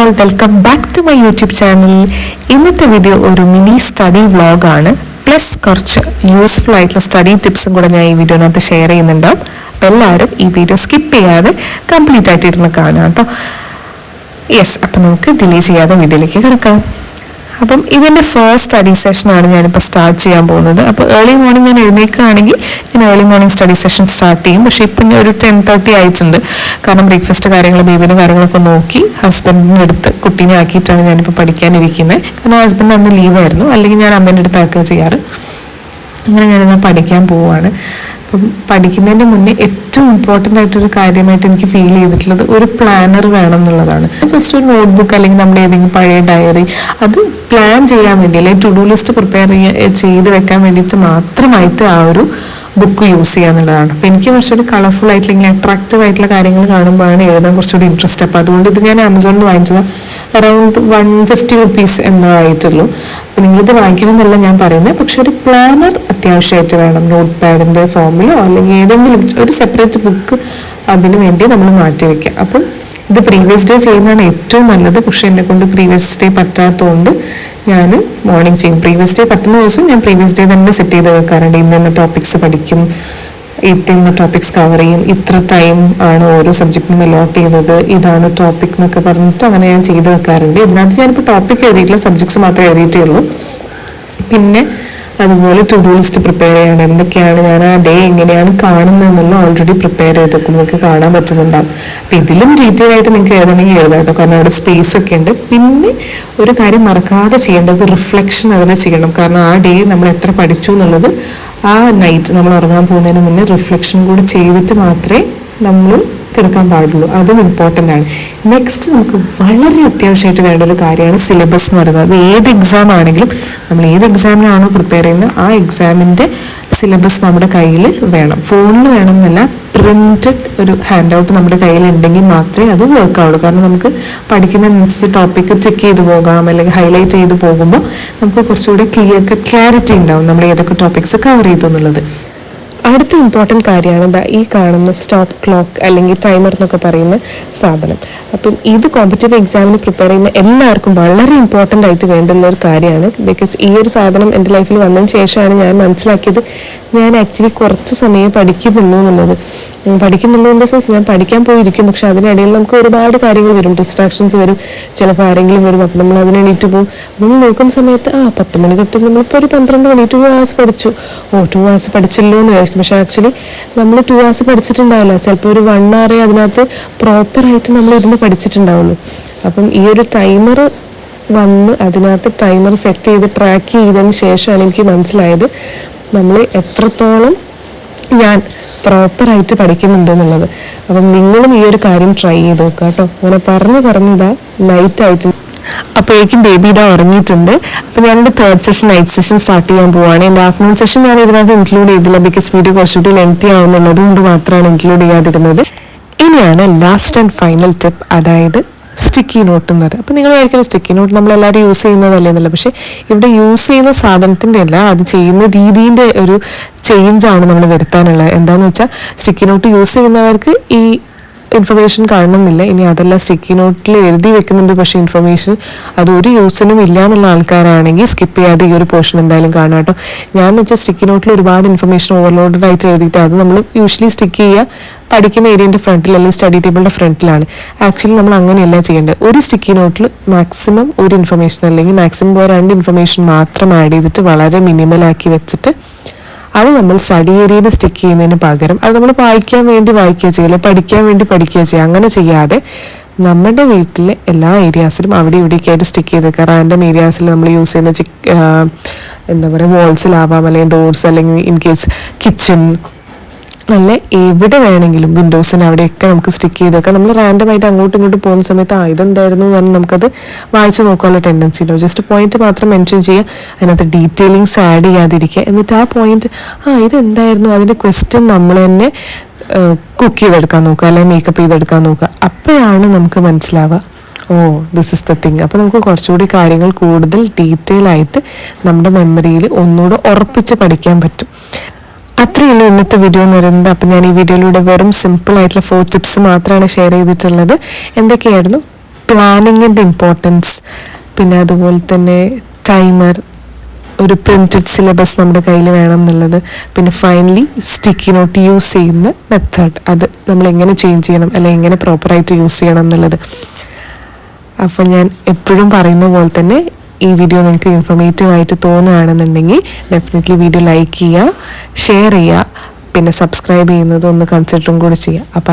all, welcome back to my YouTube channel. ഇന്നത്തെ video ഒരു mini study വ്ളോഗാണ്. Plus കുറച്ച് യൂസ്ഫുൾ ആയിട്ടുള്ള സ്റ്റഡി ടിപ്സും കൂടെ ഞാൻ ഈ വീഡിയോനകത്ത് ഷെയർ ചെയ്യുന്നുണ്ടാവും. അപ്പോൾ എല്ലാവരും ഈ വീഡിയോ സ്കിപ്പ് ചെയ്യാതെ കംപ്ലീറ്റ് ആയിട്ട് ഇരുന്ന് കാണാം കേട്ടോ. യെസ്, അപ്പം നമുക്ക് ഡിലേ ചെയ്യാതെ വീഡിയോയിലേക്ക് കിടക്കാം. അപ്പം ഇതിൻ്റെ ഫസ്റ്റ് സ്റ്റഡി സെഷനാണ് ഞാനിപ്പോൾ സ്റ്റാർട്ട് ചെയ്യാൻ പോകുന്നത്. അപ്പോൾ ഏർലി മോർണിംഗ് ഞാൻ എഴുന്നേൽക്കുകയാണെങ്കിൽ ഞാൻ early morning study session start ചെയ്യും. പക്ഷേ ഇപ്പം ഞാൻ ഒരു 10:30 ആയിട്ടുണ്ട്. കാരണം ബ്രേക്ക്ഫാസ്റ്റ് കാര്യങ്ങൾ ബേബിയുടെ കാര്യങ്ങളൊക്കെ നോക്കി ഹസ്ബൻഡിൻ്റെ അടുത്ത് കുട്ടീനെ ആക്കിയിട്ടാണ് ഞാനിപ്പോൾ പഠിക്കാനിരിക്കുന്നത്. കാരണം ഹസ്ബൻഡ് അന്ന് ലീവായിരുന്നു, അല്ലെങ്കിൽ ഞാൻ അമ്മേൻ്റെ അടുത്ത് ആക്കുക ചെയ്യാറ്. അങ്ങനെ ഞാനിന്ന് പഠിക്കാൻ പോവുകയാണ്. അപ്പം പഠിക്കുന്നതിൻ്റെ മുന്നേ ഏറ്റവും ഇമ്പോർട്ടൻ്റ് ആയിട്ടൊരു കാര്യമായിട്ട് എനിക്ക് ഫീൽ ചെയ്തിട്ടുള്ളത് ഒരു പ്ലാനർ വേണം എന്നുള്ളതാണ്. ജസ്റ്റ് ഒരു നോട്ട്ബുക്ക് അല്ലെങ്കിൽ നമ്മുടെ ഏതെങ്കിലും പഴയ ഡയറി, അത് പ്ലാൻ ചെയ്യാൻ വേണ്ടി അല്ലെങ്കിൽ ടു ഡു ലിസ്റ്റ് പ്രിപ്പയർ ചെയ്ത് വെക്കാൻ വേണ്ടിയിട്ട് മാത്രമായിട്ട് ആ ഒരു ബുക്ക് യൂസ് ചെയ്യുക എന്നുള്ളതാണ്. അപ്പോൾ എനിക്ക് കുറച്ചുകൂടി കളർഫുൾ ആയിട്ടുള്ള ഇങ്ങനെ അട്രാക്റ്റീവ് ആയിട്ടുള്ള കാര്യങ്ങൾ കാണുമ്പോഴാണ് എഴുതാൻ കുറച്ചുകൂടി ഇൻട്രസ്റ്റ്. അപ്പോൾ അതുകൊണ്ട് ഇത് ഞാൻ ആമസോണിൽ വാങ്ങിച്ചത് അറൗണ്ട് 150 റുപ്പീസ് എന്നോ ആയിട്ടുള്ളൂ. അപ്പോൾ നിങ്ങളിത് വാങ്ങിക്കണം എന്നല്ല ഞാൻ പറയുന്നത്, പക്ഷെ ഒരു പ്ലാനർ അത്യാവശ്യമായിട്ട് വേണം. നോട്ട് പാഡിൻ്റെ ഫോമിലോ അല്ലെങ്കിൽ ഏതെങ്കിലും ഒരു സെപ്പറേറ്റ് ബുക്ക് അതിന് വേണ്ടി നമ്മൾ മാറ്റി വയ്ക്കുക. അപ്പം ഇത് പ്രീവിയസ് ഡേ ചെയ്യുന്നതാണ് ഏറ്റവും നല്ലത്. പക്ഷെ എന്നെ കൊണ്ട് പ്രീവിയസ് ഡേ പറ്റാത്തതുകൊണ്ട് ഞാൻ മോർണിംഗ് ചെയ്യും. പ്രീവിയസ് ഡേ പറ്റുന്ന ദിവസം ഞാൻ പ്രീവിയസ് ഡേ തന്നെ സെറ്റ് ചെയ്ത് വെക്കാറുണ്ട്. ഇന്ന ടോപ്പിക്സ് പഠിക്കും, ഇന്ന ടോപ്പിക്സ് കവർ ചെയ്യും, ഇത്ര ടൈം ആണ് ഓരോ സബ്ജക്റ്റിനും അലോട്ട് ചെയ്യുന്നത്, ഇതാണ് ടോപ്പിക് എന്നൊക്കെ പറഞ്ഞിട്ട് അങ്ങനെ ഞാൻ ചെയ്ത് വെക്കാറുണ്ട്. ഇതിനകത്ത് ഞാനിപ്പോൾ ടോപ്പിക് എഴുതിയിട്ടില്ല, സബ്ജക്ട്സ് മാത്രമേ എഴുതിയിട്ടേ ഉള്ളൂ. പിന്നെ അതുപോലെ ടു ഡു ലിസ്റ്റ് പ്രിപ്പയർ ചെയ്യണം. എന്തൊക്കെയാണ് ഞാൻ ആ ഡേ എങ്ങനെയാണ് കാണുന്നതെന്നുള്ള ഓൾറെഡി പ്രിപ്പയർ ചെയ്തേക്കും, നിങ്ങൾക്ക് കാണാൻ പറ്റുന്നുണ്ടാവും. അപ്പം ഇതിലും ഡീറ്റെയിൽ ആയിട്ട് നിങ്ങൾക്ക് എഴുതണമെങ്കിൽ എഴുതാം കേട്ടോ, കാരണം അവിടെ സ്പേസ് ഒക്കെ ഉണ്ട്. പിന്നെ ഒരു കാര്യം മറക്കാതെ ചെയ്യേണ്ടത് റിഫ്ലക്ഷൻ അതിൽ ചെയ്യണം. കാരണം ആ ഡേ നമ്മൾ എത്ര പഠിച്ചു എന്നുള്ളത് ആ നൈറ്റ് നമ്മൾ ഉറങ്ങാൻ പോകുന്നതിന് മുന്നേ റിഫ്ലക്ഷൻ കൂടി ചെയ്തിട്ട് മാത്രമേ നമ്മൾ കിടക്കാൻ പാടുള്ളൂ. അതും ഇമ്പോർട്ടൻ്റ് ആണ്. നെക്സ്റ്റ് നമുക്ക് വളരെ അത്യാവശ്യമായിട്ട് വേണ്ട ഒരു കാര്യമാണ് സിലബസ് എന്ന് പറയുന്നത്. അത് ഏത് എക്സാം ആണെങ്കിലും നമ്മൾ ഏത് എക്സാമിനാണോ പ്രിപ്പയർ ചെയ്യുന്നത് ആ എക്സാമിൻ്റെ സിലബസ് നമ്മുടെ കയ്യിൽ വേണം. ഫോണിൽ വേണമെന്നല്ല, പ്രിന്റഡ് ഒരു ഹാൻഡ് ഔട്ട് നമ്മുടെ കയ്യിൽ ഉണ്ടെങ്കിൽ മാത്രമേ അത് വർക്ക് ആവുള്ളൂ. കാരണം നമുക്ക് പഠിക്കുന്ന നെക്സ്റ്റ് ടോപ്പിക്ക് ചെക്ക് ചെയ്ത് പോകാം, അല്ലെങ്കിൽ ഹൈലൈറ്റ് ചെയ്ത് പോകുമ്പോൾ നമുക്ക് കുറച്ചുകൂടി ക്ലാരിറ്റി ഉണ്ടാവും നമ്മൾ ഏതൊക്കെ ടോപ്പിക്സ് കവർ ചെയ്തു എന്നുള്ളത്. അടുത്ത ഇമ്പോർട്ടൻറ്റ് കാര്യമാണ് ഈ കാണുന്ന സ്റ്റോപ്പ് ക്ലോക്ക് അല്ലെങ്കിൽ ടൈമർ എന്നൊക്കെ പറയുന്ന സാധനം. അപ്പം ഇത് കോമ്പറ്റേറ്റീവ് എക്സാമിന് പ്രിപ്പയർ ചെയ്യുന്ന എല്ലാവർക്കും വളരെ ഇമ്പോർട്ടൻ്റ് ആയിട്ട് വേണ്ടുന്ന ഒരു കാര്യമാണ്. ബിക്കോസ് ഈ ഒരു സാധനം എൻ്റെ ലൈഫിൽ വന്നതിന് ശേഷമാണ് ഞാൻ മനസ്സിലാക്കിയത് ഞാൻ ആക്ച്വലി കുറച്ച് സമയം പഠിക്കുന്നുള്ളൂ എന്നുള്ളത്. ഇൻ ദ സെൻസ് ഞാൻ പഠിക്കാൻ പോയിരിക്കും, പക്ഷെ അതിനിടയിൽ നമുക്ക് ഒരുപാട് കാര്യങ്ങൾ വരും, ഡിസ്ട്രാക്ഷൻസ് വരും. ചിലപ്പോൾ ആരെങ്കിലും വരും, അപ്പം നമ്മൾ അതിന് എണീറ്റ് പോകും. നമ്മൾ നോക്കുന്ന സമയത്ത് 10 മണി തൊട്ട് നമ്മളിപ്പോൾ ഒരു 12 മണി 2 hours പഠിച്ചു, 2 hours പഠിച്ചല്ലോ എന്ന് വിചാരിക്കും. പക്ഷെ ആക്ച്വലി നമ്മൾ 2 hours പഠിച്ചിട്ടുണ്ടാവില്ല, ചിലപ്പോൾ ഒരു 1 hour അതിനകത്ത് പ്രോപ്പറായിട്ട് നമ്മൾ ഇരുന്ന് പഠിച്ചിട്ടുണ്ടാവുള്ളൂ. അപ്പം ഈ ഒരു ടൈമർ വന്ന് അതിനകത്ത് ടൈമർ സെറ്റ് ചെയ്ത് ട്രാക്ക് ചെയ്തതിന് ശേഷമാണ് എനിക്ക് മനസ്സിലായത് നമ്മൾ എത്രത്തോളം ഞാൻ പ്രോപ്പറായിട്ട് പഠിക്കുന്നുണ്ട് എന്നുള്ളത്. അപ്പം നിങ്ങളും ഈ ഒരു കാര്യം ട്രൈ ചെയ്ത് നോക്കുക കേട്ടോ. അങ്ങനെ പറഞ്ഞിതാ നൈറ്റ് ആയിട്ട് അപ്പോഴേക്കും ബേബി ഇതാ ഉറങ്ങിയിട്ടുണ്ട്. അപ്പം ഞാനെൻ്റെ third session night session start ചെയ്യാൻ പോവാണ്. എൻ്റെ ആഫ്റ്റർനൂൺ സെഷൻ ഞാൻ ഇതിനകത്ത് ഇൻക്ലൂഡ് ചെയ്തില്ല, ബിക്കോസ് വീഡിയോ കുറച്ചുകൂടി ലെങ്തി ആവുന്നുള്ളത് കൊണ്ട് മാത്രമാണ് ഇൻക്ലൂഡ് ചെയ്യാതിരുന്നത്. ഇനിയാണ് ലാസ്റ്റ് ആൻഡ് ഫൈനൽ ടിപ്പ്, അതായത് സ്റ്റിക്കി നോട്ട് എന്ന് പറയുന്നത്. അപ്പം നിങ്ങൾ വിചാരിക്കുന്നത് സ്റ്റിക്കി നോട്ട് നമ്മളെല്ലാവരും യൂസ് ചെയ്യുന്നതല്ലേ എന്നല്ല, പക്ഷേ ഇവിടെ യൂസ് ചെയ്യുന്ന സാധനത്തിൻ്റെ അല്ല, അത് ചെയ്യുന്ന രീതിൻ്റെ ഒരു ചേഞ്ചാണ് നമ്മൾ വരുത്താനുള്ളത്. എന്താണെന്ന് വെച്ചാൽ സ്റ്റിക്കി നോട്ട് യൂസ് ചെയ്യുന്നവർക്ക് ഈ ഇൻഫർമേഷൻ കാണണമെന്നില്ല. ഇനി അതല്ല, സ്റ്റിക്കി നോട്ടിൽ എഴുതി വെക്കുന്നുണ്ട് പക്ഷേ ഇൻഫർമേഷൻ അതൊരു യൂസിനും ഇല്ല എന്നുള്ള ആൾക്കാരാണെങ്കിൽ സ്കിപ്പ് ചെയ്യാതെ ഈ ഒരു പോർഷൻ എന്തായാലും കാണാം കേട്ടോ. ഞാൻ വെച്ചാൽ സ്റ്റിക്കി നോട്ടിൽ ഒരുപാട് ഇൻഫർമേഷൻ ഓവർലോഡഡ് ആയിട്ട് എഴുതിയിട്ട് അത് നമ്മൾ യൂഷ്വലി സ്റ്റിക്ക് ചെയ്യുക പഠിക്കുന്ന ഏരിയൻ്റെ ഫ്രണ്ടിൽ അല്ലെങ്കിൽ സ്റ്റഡി ടേബിളിൻ്റെ ഫ്രണ്ടിലാണ്. ആക്ച്വലി നമ്മൾ അങ്ങനെയല്ല ചെയ്യേണ്ടത്. ഒരു സ്റ്റിക്കി നോട്ടിൽ മാക്സിമം ഒരു ഇൻഫർമേഷൻ അല്ലെങ്കിൽ മാക്സിമം 2 ഇൻഫർമേഷൻ മാത്രം ആഡ് ചെയ്തിട്ട് വളരെ മിനിമലാക്കി വെച്ചിട്ട് അത് നമ്മൾ സ്റ്റഡി ഏരിയയിൽ സ്റ്റിക്ക് ചെയ്യുന്നതിന് പകരം അത് നമ്മൾ വായിക്കാൻ വേണ്ടി വായിക്കുക ചെയ്യില്ല, പഠിക്കാൻ വേണ്ടി പഠിക്കുക ചെയ്യുക. അങ്ങനെ ചെയ്യാതെ നമ്മുടെ വീട്ടിലെ എല്ലാ ഏരിയാസിലും അവിടെ ഇവിടേക്ക് ആയിട്ട് സ്റ്റിക്ക് ചെയ്ത് വെക്കുക. റാൻഡം ഏരിയാസിൽ നമ്മൾ യൂസ് ചെയ്യുന്ന വാൾസിലാവാം, അല്ലെങ്കിൽ ഡോർസ്, അല്ലെങ്കിൽ ഇൻ കേസ് കിച്ചൺ, അല്ല എവിടെ വേണമെങ്കിലും വിൻഡോസിന് അവിടെയൊക്കെ നമുക്ക് സ്റ്റിക്ക് ചെയ്ത് വെക്കാം. നമ്മൾ റാൻഡമായിട്ട് അങ്ങോട്ടും ഇങ്ങോട്ടും പോകുന്ന സമയത്ത് ഇതെന്തായിരുന്നു എന്ന് നമുക്കത് വായിച്ച് നോക്കാനുള്ള ടെൻഡൻസി ഉണ്ടോ. ജസ്റ്റ് പോയിന്റ് മാത്രം മെൻഷൻ ചെയ്യുക, അതിനകത്ത് ഡീറ്റെയിലിങ്സ് ആഡ് ചെയ്യാതിരിക്കുക. എന്നിട്ട് ആ പോയിന്റ് ഇതെന്തായിരുന്നു അതിൻ്റെ ക്വസ്റ്റ്യൻ നമ്മൾ തന്നെ കുക്ക് ചെയ്തെടുക്കാൻ നോക്കുക, അല്ലെങ്കിൽ മേക്കപ്പ് ചെയ്തെടുക്കാൻ നോക്കുക. അപ്പോഴാണ് നമുക്ക് മനസ്സിലാവുക ദിസ് ഇസ് ദ തിങ്. അപ്പോൾ നമുക്ക് കുറച്ചുകൂടി കാര്യങ്ങൾ കൂടുതൽ ഡീറ്റെയിൽ ആയിട്ട് നമ്മുടെ മെമ്മറിയിൽ ഒന്നുകൂടെ ഉറപ്പിച്ച് പഠിക്കാൻ പറ്റും. അത്രയുള്ളൂ ഇന്നത്തെ വീഡിയോ എന്ന് പറയുന്നത്. അപ്പം ഞാൻ ഈ വീഡിയോയിലൂടെ വെറും സിമ്പിൾ ആയിട്ടുള്ള 4 ടിപ്സ് മാത്രമാണ് ഷെയർ ചെയ്തിട്ടുള്ളത്. എന്തൊക്കെയായിരുന്നു? പ്ലാനിങ്ങിൻ്റെ ഇമ്പോർട്ടൻസ്, പിന്നെ അതുപോലെ തന്നെ ടൈമർ, ഒരു പ്രിൻറ്റഡ് സിലബസ് നമ്മുടെ കയ്യിൽ വേണം എന്നുള്ളത്, പിന്നെ ഫൈനലി സ്റ്റിക്കി നോട്ട് യൂസ് ചെയ്യുന്ന മെത്തേഡ്, അത് നമ്മൾ എങ്ങനെ ചേഞ്ച് ചെയ്യണം അല്ലെങ്കിൽ എങ്ങനെ പ്രോപ്പറായിട്ട് യൂസ് ചെയ്യണം എന്നുള്ളത്. അപ്പം ഞാൻ എപ്പോഴും പറയുന്ന പോലെ തന്നെ ഈ വീഡിയോ നിങ്ങൾക്ക് ഇൻഫോർമേറ്റീവ് ആയിട്ട് തോന്നുകയാണെന്നുണ്ടെങ്കിൽ ഡെഫിനറ്റ്ലി വീഡിയോ ലൈക്ക് ചെയ്യുക, ഷെയർ ചെയ്യുക, പിന്നെ സബ്സ്ക്രൈബ് ചെയ്യുന്നത് ഒന്ന് കൺസിഡറും കൂടി ചെയ്യുക. അപ്പം